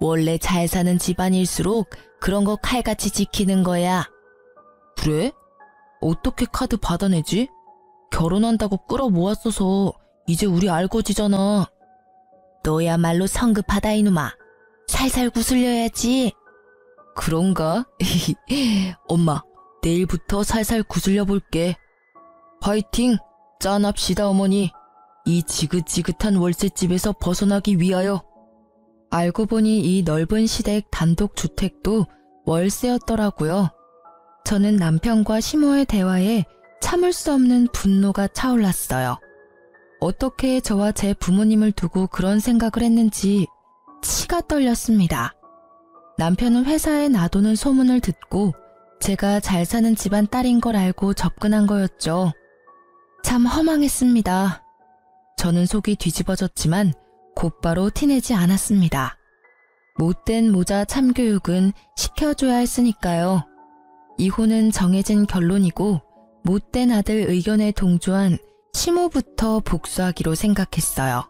원래 잘 사는 집안일수록 그런 거 칼같이 지키는 거야. 그래? 어떻게 카드 받아내지? 결혼한다고 끌어모았어서 이제 우리 알거지잖아. 너야말로 성급하다 이놈아. 살살 구슬려야지. 그런가? 엄마, 내일부터 살살 구슬려 볼게. 화이팅! 짠합시다 어머니. 이 지긋지긋한 월세집에서 벗어나기 위하여. 알고 보니 이 넓은 시댁 단독주택도 월세였더라고요. 저는 남편과 시모의 대화에 참을 수 없는 분노가 차올랐어요. 어떻게 저와 제 부모님을 두고 그런 생각을 했는지 치가 떨렸습니다. 남편은 회사에 놔두는 소문을 듣고 제가 잘 사는 집안 딸인 걸 알고 접근한 거였죠. 참 허망했습니다. 저는 속이 뒤집어졌지만 곧바로 티내지 않았습니다. 못된 모자 참교육은 시켜줘야 했으니까요. 이혼은 정해진 결론이고 못된 아들 의견에 동조한 시모부터 복수하기로 생각했어요.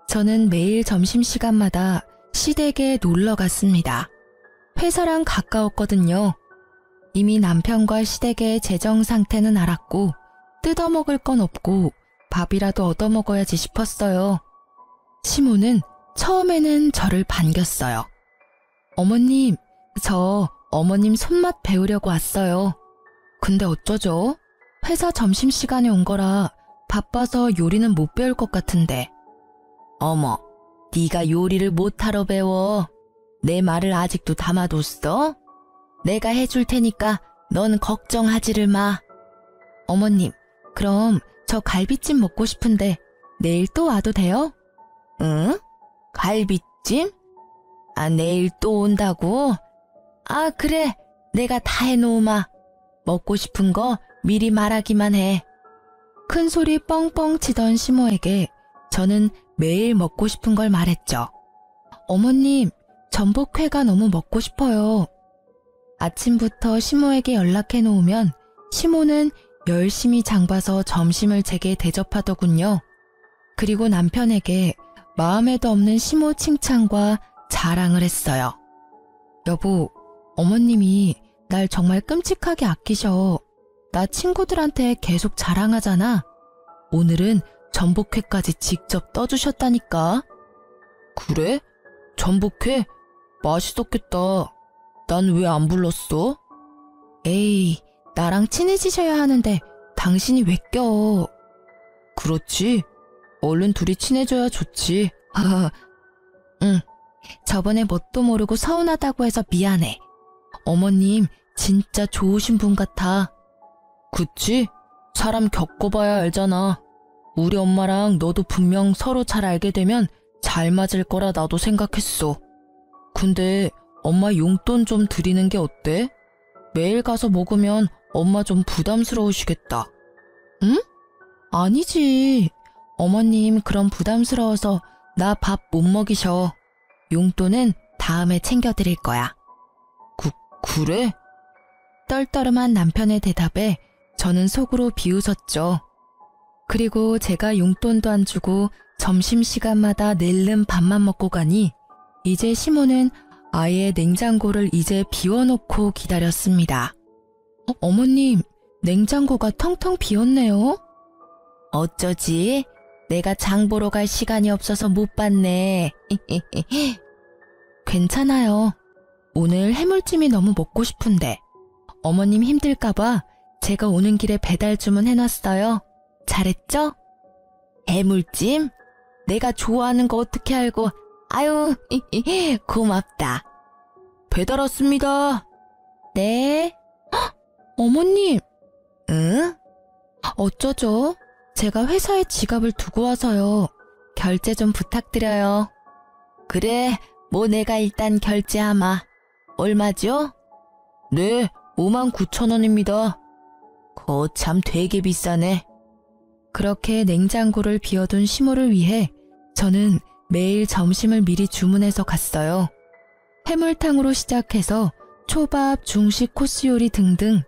저는 매일 점심시간마다 시댁에 놀러 갔습니다. 회사랑 가까웠거든요. 이미 남편과 시댁의 재정 상태는 알았고 뜯어먹을 건 없고 밥이라도 얻어먹어야지 싶었어요. 시모는 처음에는 저를 반겼어요. 어머님, 저 어머님 손맛 배우려고 왔어요. 근데 어쩌죠? 회사 점심시간에 온 거라 바빠서 요리는 못 배울 것 같은데. 어머, 네가 요리를 못하러 배워. 내 말을 아직도 담아뒀어? 내가 해줄 테니까 넌 걱정하지를 마. 어머님, 그럼 저 갈비찜 먹고 싶은데 내일 또 와도 돼요? 응? 갈비찜? 아, 내일 또 온다고? 아, 그래. 내가 다 해놓으마. 먹고 싶은 거 미리 말하기만 해. 큰 소리 뻥뻥 치던 시모에게 저는 매일 먹고 싶은 걸 말했죠. 어머님, 전복회가 너무 먹고 싶어요. 아침부터 시모에게 연락해 놓으면 시모는 열심히 장봐서 점심을 제게 대접하더군요. 그리고 남편에게 마음에도 없는 시모 칭찬과 자랑을 했어요. 여보, 어머님이 날 정말 끔찍하게 아끼셔. 나 친구들한테 계속 자랑하잖아. 오늘은 전복회까지 직접 떠주셨다니까. 그래? 전복회? 맛있었겠다. 난 왜 안 불렀어? 에이, 나랑 친해지셔야 하는데 당신이 왜 껴? 그렇지. 얼른 둘이 친해져야 좋지. 응, 저번에 뭣도 모르고 서운하다고 해서 미안해. 어머님 진짜 좋으신 분 같아. 그치? 사람 겪어봐야 알잖아. 우리 엄마랑 너도 분명 서로 잘 알게 되면 잘 맞을 거라 나도 생각했어. 근데 엄마 용돈 좀 드리는 게 어때? 매일 가서 먹으면 엄마 좀 부담스러우시겠다. 응? 아니지. 어머님 그럼 부담스러워서 나 밥 못 먹이셔. 용돈은 다음에 챙겨드릴 거야. 그래? 떨떠름한 남편의 대답에 저는 속으로 비웃었죠. 그리고 제가 용돈도 안 주고 점심시간마다 낼름 밥만 먹고 가니 이제 시모는 아예 냉장고를 이제 비워놓고 기다렸습니다. 어머님, 냉장고가 텅텅 비었네요. 어쩌지? 내가 장 보러 갈 시간이 없어서 못 봤네. 괜찮아요. 오늘 해물찜이 너무 먹고 싶은데 어머님 힘들까봐 제가 오는 길에 배달 주문해놨어요. 잘했죠? 해물찜? 내가 좋아하는 거 어떻게 알고. 아유, 고맙다. 배달 왔습니다. 네. 헉, 어머님. 응? 어쩌죠? 제가 회사에 지갑을 두고 와서요. 결제 좀 부탁드려요. 그래, 뭐 내가 일단 결제하마. 얼마죠? 네, 59,000원입니다. 거참 되게 비싸네. 그렇게 냉장고를 비워둔 시모를 위해 저는 매일 점심을 미리 주문해서 갔어요. 해물탕으로 시작해서 초밥, 중식, 코스 요리 등등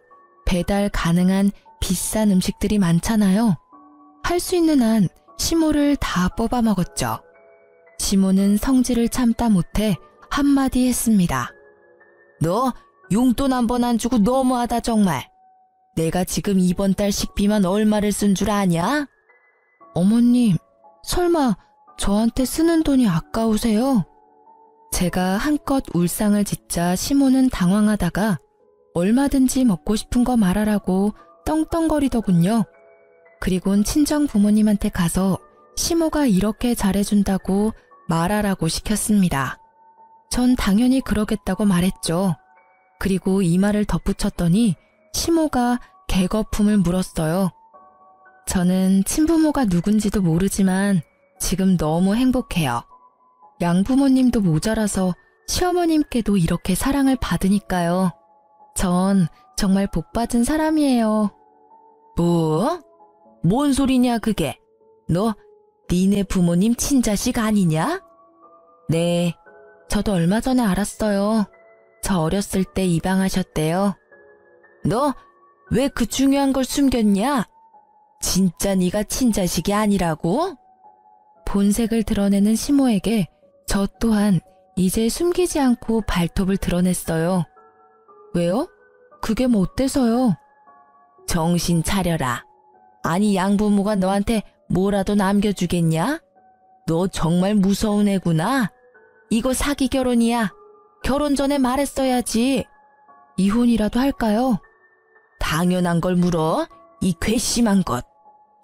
배달 가능한 비싼 음식들이 많잖아요. 할 수 있는 한 시모를 다 뽑아 먹었죠. 시모는 성질을 참다 못해 한마디 했습니다. 너 용돈 한 번 안 주고 너무하다 정말. 내가 지금 이번 달 식비만 얼마를 쓴 줄 아냐? 어머님, 설마 저한테 쓰는 돈이 아까우세요? 제가 한껏 울상을 짓자 시모는 당황하다가 얼마든지 먹고 싶은 거 말하라고 떵떵거리더군요. 그리곤 친정 부모님한테 가서 시모가 이렇게 잘해준다고 말하라고 시켰습니다. 전 당연히 그러겠다고 말했죠. 그리고 이 말을 덧붙였더니 시모가 개거품을 물었어요. 저는 친부모가 누군지도 모르지만 지금 너무 행복해요. 양부모님도 모자라서 시어머님께도 이렇게 사랑을 받으니까요. 전 정말 복받은 사람이에요. 뭐? 뭔 소리냐 그게? 너 니네 부모님 친자식 아니냐? 네, 저도 얼마 전에 알았어요. 저 어렸을 때 입양하셨대요. 너 왜 그 중요한 걸 숨겼냐? 진짜 네가 친자식이 아니라고? 본색을 드러내는 시모에게 저 또한 이제 숨기지 않고 발톱을 드러냈어요. 왜요? 그게 뭐 어때서요? 정신 차려라. 아니 양부모가 너한테 뭐라도 남겨주겠냐? 너 정말 무서운 애구나. 이거 사기 결혼이야. 결혼 전에 말했어야지. 이혼이라도 할까요? 당연한 걸 물어. 이 괘씸한 것.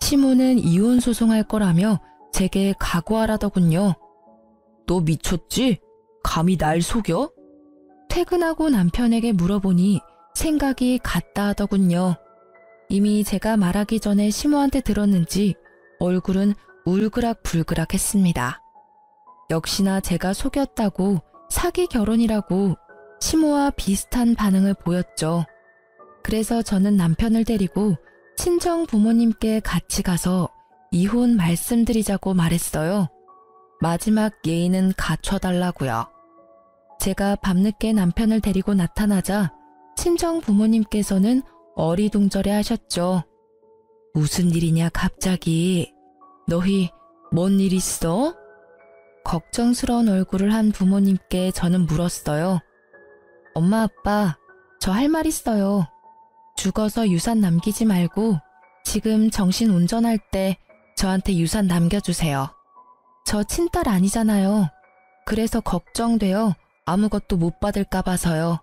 시모는 이혼 소송할 거라며 제게 각오하라더군요. 너 미쳤지? 감히 날 속여? 퇴근하고 남편에게 물어보니 생각이 같다 하더군요. 이미 제가 말하기 전에 시모한테 들었는지 얼굴은 울그락불그락 했습니다. 역시나 제가 속였다고 사기 결혼이라고 시모와 비슷한 반응을 보였죠. 그래서 저는 남편을 데리고 친정 부모님께 같이 가서 이혼 말씀드리자고 말했어요. 마지막 예의는 갖춰달라고요. 제가 밤늦게 남편을 데리고 나타나자 친정 부모님께서는 어리둥절해 하셨죠. 무슨 일이냐 갑자기. 너희 뭔 일 있어? 걱정스러운 얼굴을 한 부모님께 저는 물었어요. 엄마, 아빠, 저 할 말 있어요. 죽어서 유산 남기지 말고 지금 정신 운전할 때 저한테 유산 남겨주세요. 저 친딸 아니잖아요. 그래서 걱정돼요. 아무것도 못 받을까 봐서요.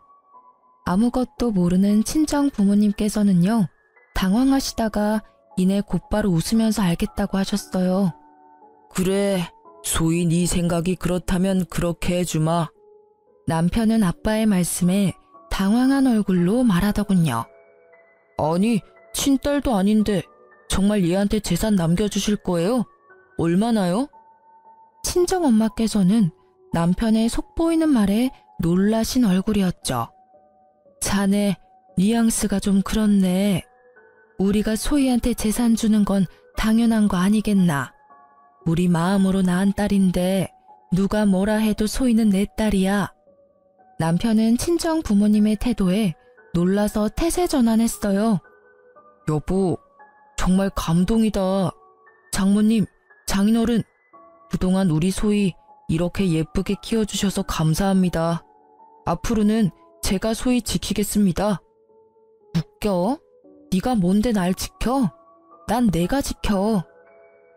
아무것도 모르는 친정 부모님께서는요, 당황하시다가 이내 곧바로 웃으면서 알겠다고 하셨어요. 그래, 소희 네 생각이 그렇다면 그렇게 해주마. 남편은 아빠의 말씀에 당황한 얼굴로 말하더군요. 아니, 친딸도 아닌데 정말 얘한테 재산 남겨주실 거예요? 얼마나요? 친정엄마께서는 남편의 속보이는 말에 놀라신 얼굴이었죠. 자네, 뉘앙스가 좀 그렇네. 우리가 소희한테 재산 주는 건 당연한 거 아니겠나. 우리 마음으로 낳은 딸인데 누가 뭐라 해도 소희는 내 딸이야. 남편은 친정 부모님의 태도에 놀라서 태세전환했어요. 여보, 정말 감동이다. 장모님, 장인어른, 그동안 우리 소희 이렇게 예쁘게 키워주셔서 감사합니다. 앞으로는 제가 소희 지키겠습니다. 웃겨? 네가 뭔데 날 지켜? 난 내가 지켜.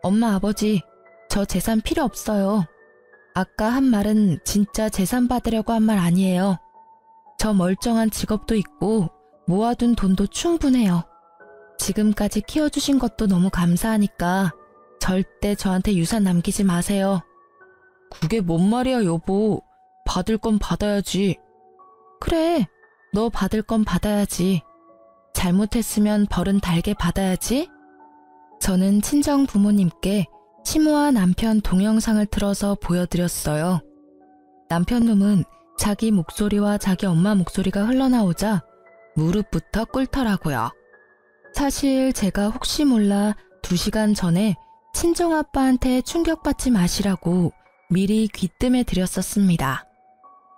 엄마, 아버지, 저 재산 필요 없어요. 아까 한 말은 진짜 재산 받으려고 한 말 아니에요. 저 멀쩡한 직업도 있고 모아둔 돈도 충분해요. 지금까지 키워주신 것도 너무 감사하니까 절대 저한테 유산 남기지 마세요. 그게 뭔 말이야, 여보. 받을 건 받아야지. 그래, 너 받을 건 받아야지. 잘못했으면 벌은 달게 받아야지. 저는 친정 부모님께 시모와 남편 동영상을 틀어서 보여드렸어요. 남편 놈은 자기 목소리와 자기 엄마 목소리가 흘러나오자 무릎부터 꿇더라고요. 사실 제가 혹시 몰라 2시간 전에 친정아빠한테 충격받지 마시라고 미리 귀뜸해 드렸었습니다.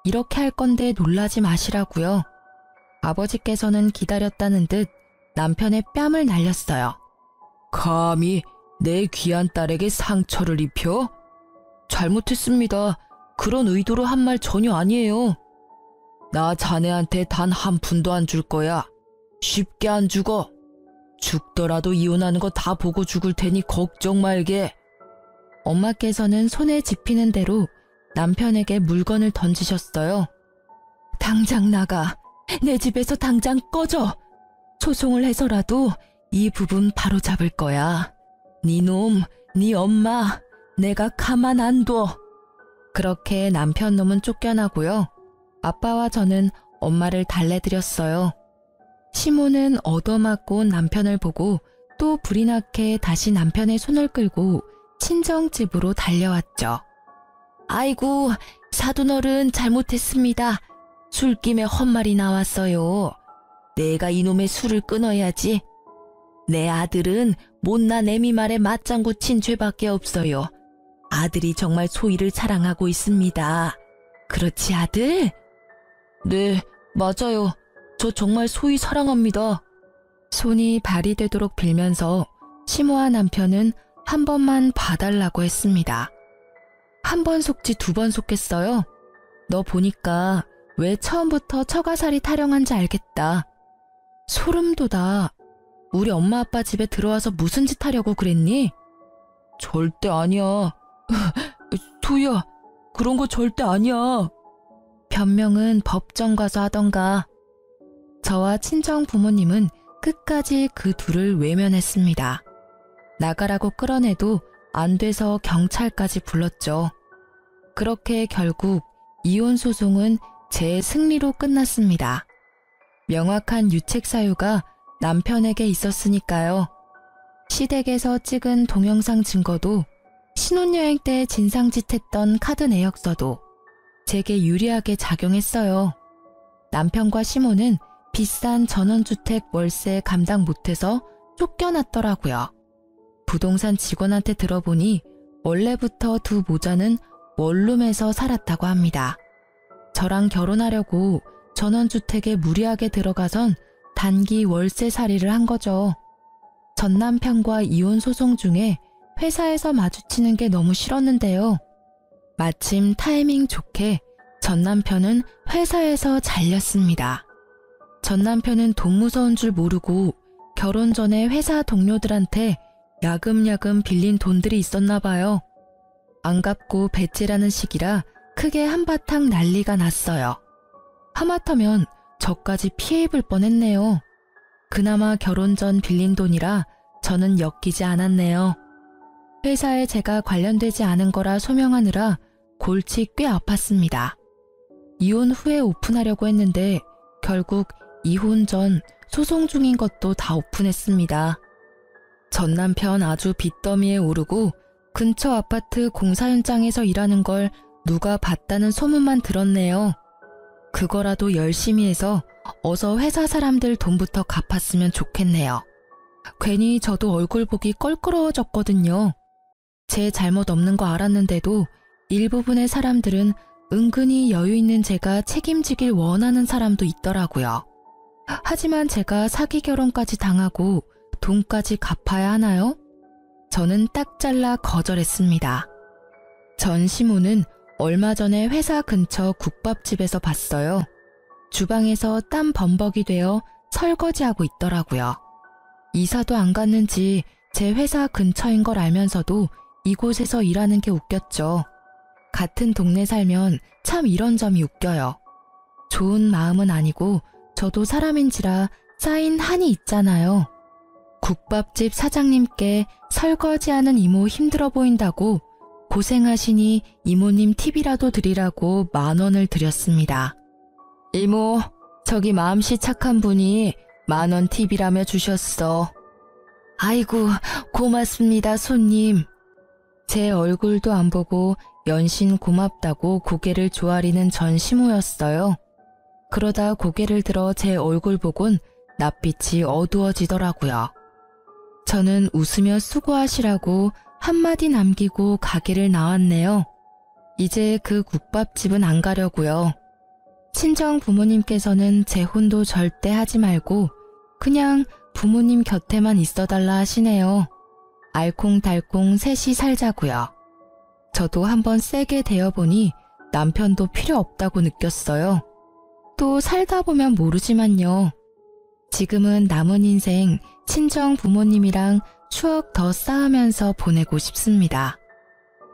이렇게 할 건데 놀라지 마시라고요. 아버지께서는 기다렸다는 듯 남편의 뺨을 날렸어요. 감히 내 귀한 딸에게 상처를 입혀? 잘못했습니다. 그런 의도로 한 말 전혀 아니에요. 나 자네한테 단 한 푼도 안 줄 거야. 쉽게 안 죽어. 죽더라도 이혼하는 거 다 보고 죽을 테니 걱정 말게. 엄마께서는 손에 집히는 대로 남편에게 물건을 던지셨어요. 당장 나가. 내 집에서 당장 꺼져. 소송을 해서라도 이 부분 바로 잡을 거야. 네 놈, 네 엄마, 내가 가만 안 둬. 그렇게 남편 놈은 쫓겨나고요. 아빠와 저는 엄마를 달래드렸어요. 시모는 얻어맞고 온 남편을 보고 또 불이 나게 다시 남편의 손을 끌고 친정집으로 달려왔죠. 아이고, 사돈어른 잘못했습니다. 술김에 헛말이 나왔어요. 내가 이놈의 술을 끊어야지. 내 아들은 못난 애미 말에 맞장구 친 죄밖에 없어요. 아들이 정말 소희를 사랑하고 있습니다. 그렇지, 아들? 네, 맞아요. 저 정말 소희 사랑합니다. 손이 발이 되도록 빌면서 시모와 남편은 한 번만 봐달라고 했습니다. 한 번 속지 2번 속겠어요. 너 보니까 왜 처음부터 처가살이 타령한지 알겠다. 소름 돋아. 우리 엄마 아빠 집에 들어와서 무슨 짓 하려고 그랬니? 절대 아니야. 소희야, 그런 거 절대 아니야. 변명은 법정 가서 하던가. 저와 친정 부모님은 끝까지 그 둘을 외면했습니다. 나가라고 끌어내도 안 돼서 경찰까지 불렀죠. 그렇게 결국 이혼 소송은 제 승리로 끝났습니다. 명확한 유책 사유가 남편에게 있었으니까요. 시댁에서 찍은 동영상 증거도 신혼여행 때 진상짓했던 카드 내역서도 제게 유리하게 작용했어요. 남편과 시모는 비싼 전원주택 월세 감당 못해서 쫓겨났더라고요. 부동산 직원한테 들어보니 원래부터 2 모자는 원룸에서 살았다고 합니다. 저랑 결혼하려고 전원주택에 무리하게 들어가선 단기 월세살이를 한 거죠. 전 남편과 이혼 소송 중에 회사에서 마주치는 게 너무 싫었는데요. 마침 타이밍 좋게 전 남편은 회사에서 잘렸습니다. 전 남편은 돈 무서운 줄 모르고 결혼 전에 회사 동료들한테 야금야금 빌린 돈들이 있었나 봐요. 안 갚고 배째라는 시기라 크게 한바탕 난리가 났어요. 하마터면 저까지 피해 입을 뻔했네요. 그나마 결혼 전 빌린 돈이라 저는 엮이지 않았네요. 회사에 제가 관련되지 않은 거라 소명하느라 골치 꽤 아팠습니다. 이혼 후에 오픈하려고 했는데 결국 이혼 전 소송 중인 것도 다 오픈했습니다. 전 남편 아주 빚더미에 오르고 근처 아파트 공사 현장에서 일하는 걸 누가 봤다는 소문만 들었네요. 그거라도 열심히 해서 어서 회사 사람들 돈부터 갚았으면 좋겠네요. 괜히 저도 얼굴 보기 껄끄러워졌거든요. 제 잘못 없는 거 알았는데도 일부분의 사람들은 은근히 여유 있는 제가 책임지길 원하는 사람도 있더라고요. 하지만 제가 사기 결혼까지 당하고 돈까지 갚아야 하나요? 저는 딱 잘라 거절했습니다. 전 시모는 얼마 전에 회사 근처 국밥집에서 봤어요. 주방에서 땀 범벅이 되어 설거지하고 있더라고요. 이사도 안 갔는지 제 회사 근처인 걸 알면서도 이곳에서 일하는 게 웃겼죠. 같은 동네 살면 참 이런 점이 웃겨요. 좋은 마음은 아니고 저도 사람인지라 쌓인 한이 있잖아요. 국밥집 사장님께 설거지하는 이모 힘들어 보인다고 고생하시니 이모님 팁이라도 드리라고 10,000원을 드렸습니다. 이모, 저기 마음씨 착한 분이 10,000원 팁이라며 주셨어. 아이고, 고맙습니다, 손님. 제 얼굴도 안 보고 연신 고맙다고 고개를 조아리는 전 시모였어요. 그러다 고개를 들어 제 얼굴 보곤 낯빛이 어두워지더라고요. 저는 웃으며 수고하시라고 한마디 남기고 가게를 나왔네요. 이제 그 국밥집은 안 가려고요. 친정 부모님께서는 재혼도 절대 하지 말고 그냥 부모님 곁에만 있어달라 하시네요. 알콩달콩 셋이 살자고요. 저도 한번 세게 대어보니 남편도 필요 없다고 느꼈어요. 또 살다 보면 모르지만요. 지금은 남은 인생 친정 부모님이랑 추억 더 쌓으면서 보내고 싶습니다.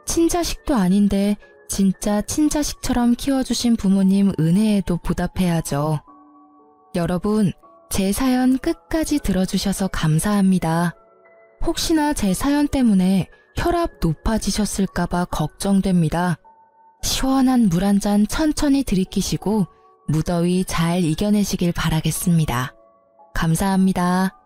친자식도 아닌데 진짜 친자식처럼 키워주신 부모님 은혜에도 보답해야죠. 여러분, 제 사연 끝까지 들어주셔서 감사합니다. 혹시나 제 사연 때문에 혈압 높아지셨을까봐 걱정됩니다. 시원한 물 한 잔 천천히 들이키시고 무더위 잘 이겨내시길 바라겠습니다. 감사합니다.